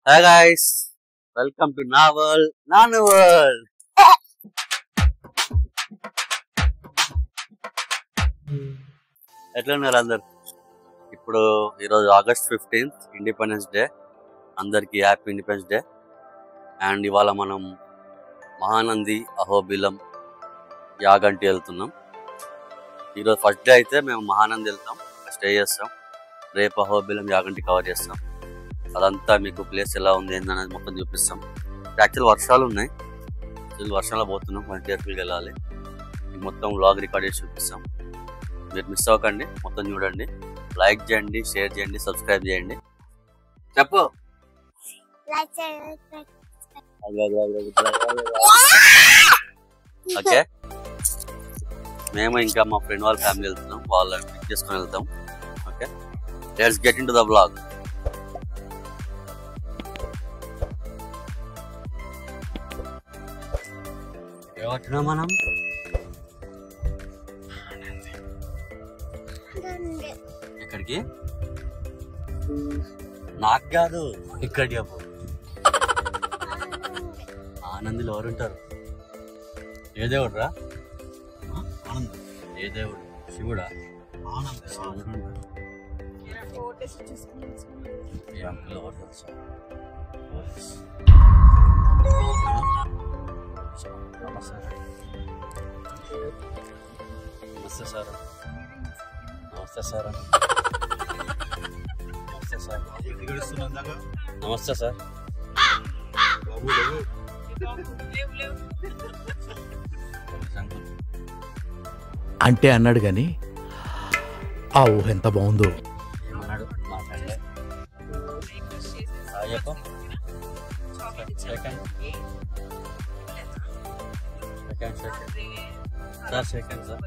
Hi guys, welcome to Naval Nanu World. ఎట్లా ఉన్నారు అందరు? ఇప్పుడు ఈరోజు ఆగస్ట్ 15th ఇండిపెండెన్స్ డే. అందరికి హ్యాపీ ఇండిపెండెన్స్ డే. అండ్ ఇవాళ మనం మహానంది అహోబిలం యాగంటి వెళ్తున్నాం. ఈరోజు ఫస్ట్ డే అయితే మేము మహానంది వెళ్తాం, స్టే చేస్తాం. రేపు అహోబిలం యాగంటి కవర్ చేస్తాం. అదంతా మీకు ప్లేస్ ఎలా ఉంది ఏందనేది మొత్తం చూపిస్తాం. యాక్చువల్ వర్షాలు ఉన్నాయి, వర్షంలో పోతున్నాం, కొంచెం కేర్ఫుల్గా వెళ్ళాలి. మొత్తం వ్లాగ్ రికార్డ్ చేసి చూపిస్తాం. మీరు మిస్ అవ్వకండి, మొత్తం చూడండి. లైక్ చేయండి, షేర్ చేయండి, సబ్స్క్రైబ్ చేయండి. చెప్పు. ఓకే, మేము ఇంకా మా ఫ్రెండ్ వాళ్ళ ఫ్యామిలీ వెళ్తున్నాం, వాళ్ళని పిక్ చేసుకొని వెళ్తాం. Okay, let's get in to the vlog. మనం ఎక్కడికి? నాకు కాదు, ఇక్కడికి చెప్పు. ఆనందిలో ఎవరుంటారు? ఏ దేవుడు రా? ఆనంద్ ఏ దేవుడు? శివుడా? నమస్తే సార్. నమస్తే సార్. నమస్తే సార్. నమస్తే సార్. అంటే అన్నాడు గాని ఆ ఊహ ఎంత బాగుందో. ఏమన్నాడు? మాట్లాడలే. చెప్పు. Second sir, second sir.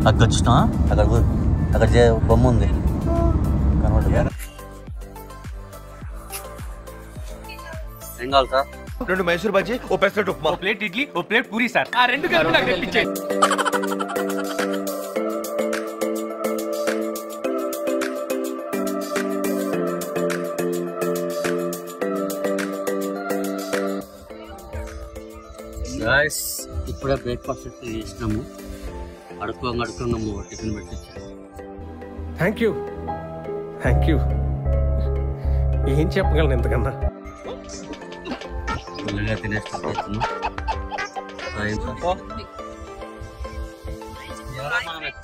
అక్కడ వచ్చినా అక్కడ బొమ్మ ఉంది కనబడదు. ఏం కావాలి సార్? 2 మైసూర్ బజ్జీ, ఓ పెసరట్టు ఉప్మా, ఓ ప్లేట్ ఇడ్లీ, ఓ ప్లేట్ పూరి సార్. ఆ 2 కలిపి నాకు తెప్పించండి. గాయ్స్, ఇప్పుడే బ్రేక్ఫాస్ట్ చేసినాము. అడుక్కోంగము టిఫిన్ పెట్టించాము. Thank you. ఏం చెప్పగలను ఎంతకన్నా? ఫుల్గా తినేస్తున్నాం.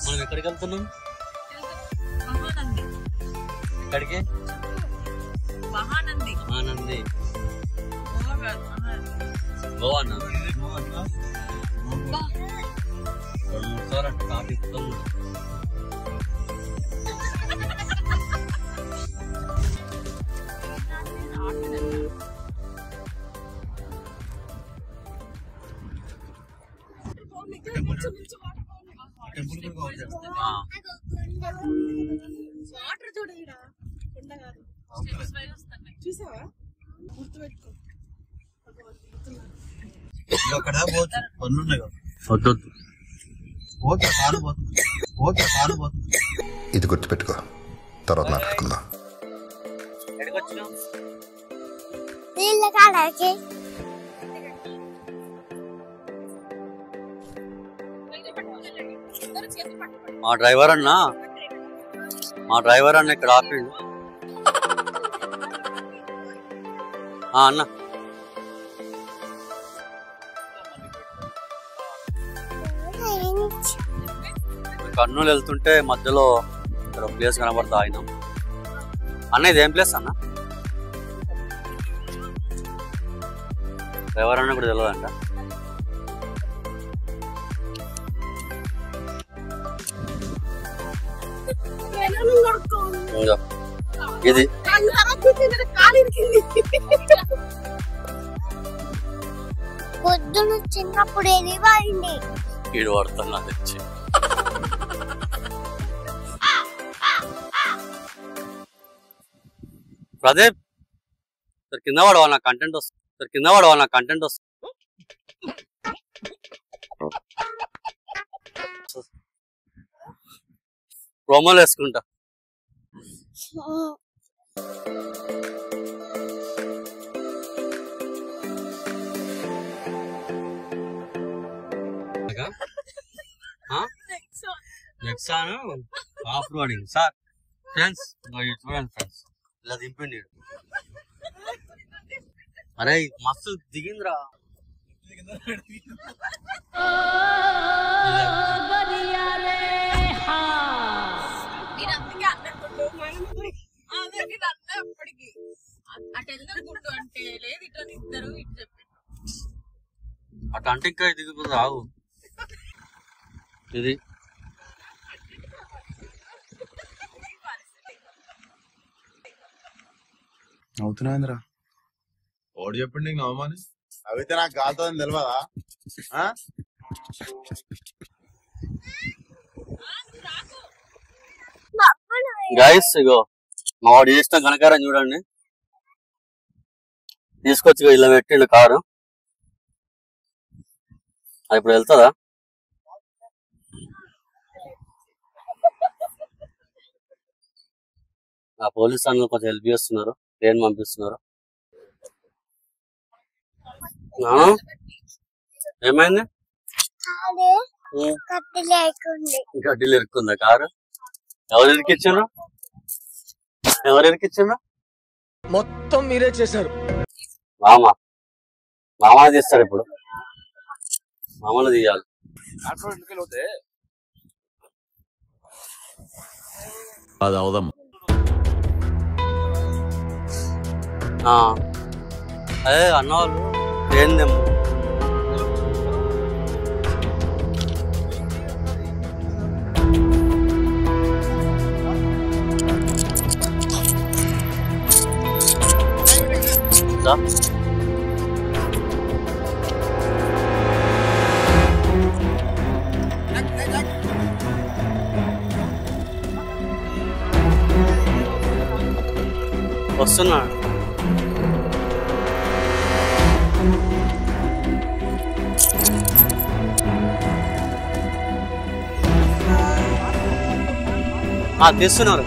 మనం ఎక్కడికి వెళ్తున్నాం? ఎక్కడికి? మహానంది. గోవానా? చూసావా? గుర్తుపెట్టుకో. ఇది గుర్తుపెట్టుకో, తర్వాత మాట్లాడుకుందాం. మా డ్రైవర్ అన్న ఇక్కడ ఆపిండు. అన్న కర్నూలు వెళ్తుంటే మధ్యలో ఇక్కడ ప్లేస్ కనబడతా ఆయన. అన్న ఇదేం ప్లేస్ అన్న? డ్రైవర్ అన్న కూడా తెలియదంట. ఇది పొద్దున చిన్నప్పుడు ఎలివాయింది. ఈడు పడుతున్నా తెచ్చి. ప్రదీప్, కింద పడవాలి, నా కంటెంట్ వస్తుంది. ప్రోమోలు వేసుకుంటా. Nexon off roading sir. Friends చూడండి ఫ్రెండ్స్, ఇలా దింపండి. అరే మస్తు దిగిందిరా. అటు అంటే ఇంకా దిగుతుంది. ఆగు ఇది అవుతున్నాయిందిరా. ఓడి చెప్పండి నీకు అవమాని అవితే నాకు కాలుతుందని తెలియదా? గైస్ ఇగో మా వాడు చేసిన ఘనకారం చూడండి. తీసుకొచ్చి ఇలా పెట్టిండు కారు. అది ఇప్పుడు వెళ్తుందా? ఆ పోలీస్ అన్న కొంచెం హెల్ప్ చేస్తున్నారు, ట్రైన్ పంపిస్తున్నారు. ఏమైంది? గడ్డీలు ఇరుక్కుందా కారు? ఎవరు ఇరికిచ్చారు? మొత్తం మీరే చేశారు. మామ తీస్తారు. ఇప్పుడు మామూలు తీయాలి. అది అవదమ్మా. అదే అన్నవాళ్ళు ఏందేమో. వస్తున్నా. తీస్తున్నారు.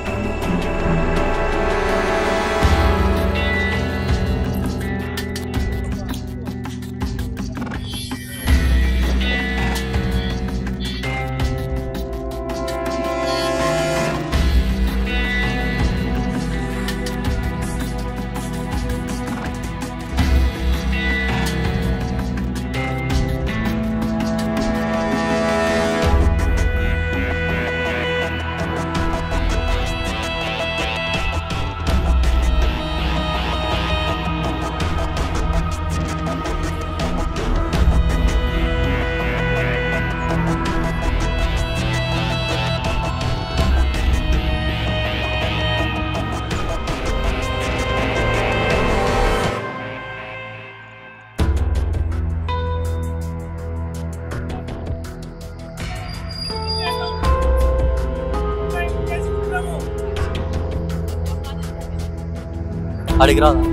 అడిగి రాదా?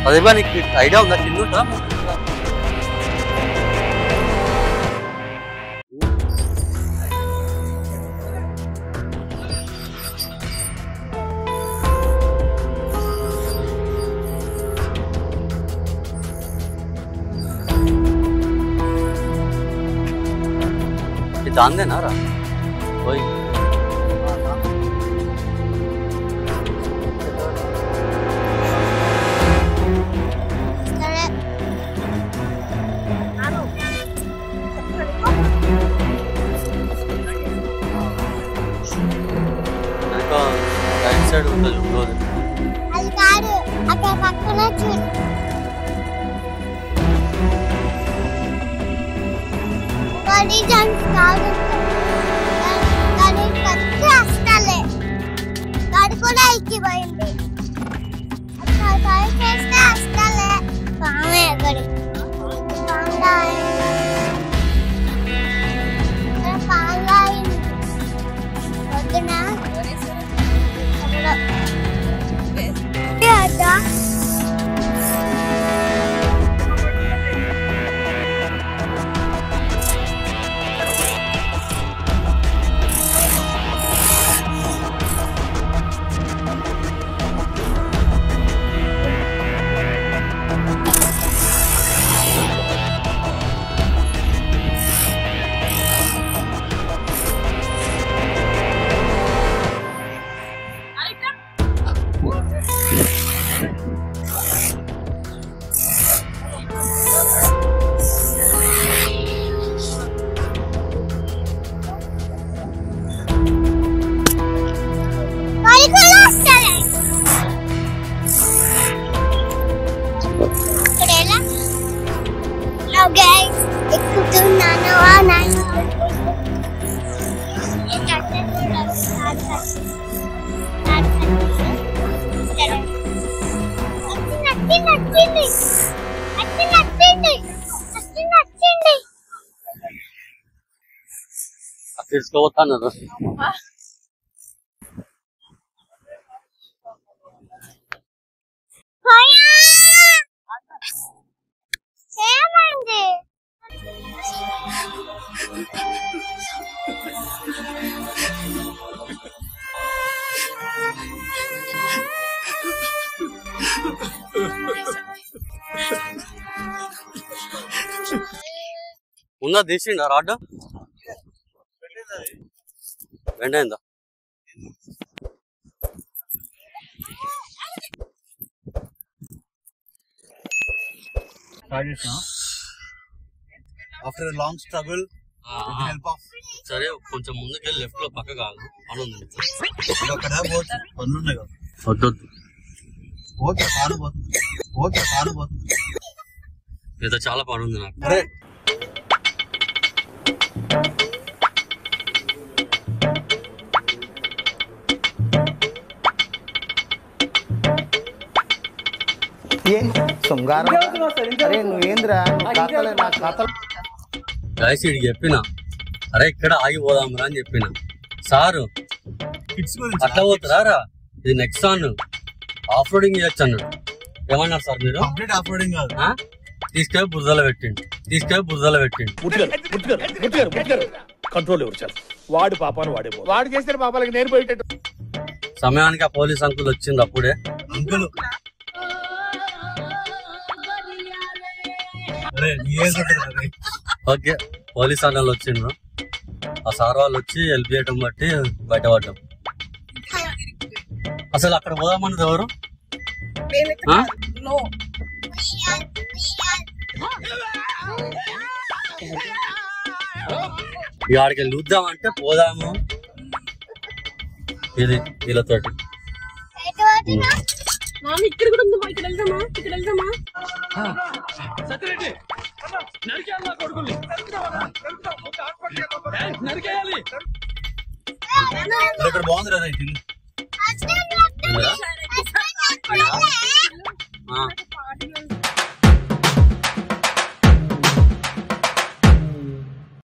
అదే నీకు ఐడియా ఉందా? కింద దాందేనా రా పోయి సరే ఇంకా రైట్ సైడ్ ఉంటుంది డోర్. అది కాదు అక్కడ పక్కన చూడు కాదు దాని పెద్ద అస్సలే గాడి కూడా ఎక్కిపోయింది అక్కడ ట్రై చేస్తే అస్సలే పామే ఎక్కడి పాంగా వద్దునా అదా తీసుకోపోతాను ఏమైంది ఉందా తీసిండా rod వెంటైందా After a long struggle, with the help of సరే కొంచెం ముందుకెళ్ళి లెఫ్ట్ లో పక్క కాదు పని ఉంది అక్కడ పనులు ఉన్నాయి కదా వద్దు పోతే కాను పోతుంది లేదా చాలా పని ఉంది నాకు అరే శృంగారం అరే నువ్వేంద్రా ఖాతాలే నా ఖాతాలు గైస్ ఇడికి చెప్పిన అరే ఇక్కడ ఆగిపోదాం రా అని చెప్పిన సారు కిడ్స్ అట్లా పోతారా రా ఇది నెక్స్ట్ ఆన్ ఆఫ్ రోడింగ్ చేయొచ్చు అన్నాడు ఏమన్నారు సార్ మీరు కంప్లీట్ ఆఫ్ రోడింగ్ కాదు తీసుకెళ్ళి బురదలో పెట్టిండు కంట్రోల్ ఎవరు సార్ వాడు పాపాను వాడే వాడు చేస్తే పాపాలకి నేను పోయేటట్టు సమయానికి ఆ పోలీస్ అంకుల్ వచ్చింది అప్పుడే అంకుల్ ఓకే పోలీస్ అన్నలు వచ్చిండ్రు ఆ సార్ వాళ్ళు వచ్చి హెల్ప్ చేయడం బట్టి బయటపడ్డాం అసలు అక్కడ పోదామన్నది ఎవరు ఆడికి చూద్దామంటే పోదాము ఇది వీళ్ళతోటి ఇక్కడ కూడా ఉందమ్మా ఇక్కడ వెళ్దామా సత్యరెడ్డి నరికేయాలి కొడుకుల్ని నరికేయాలి ఇక్కడ బాగుంది కదా ఉందిరా?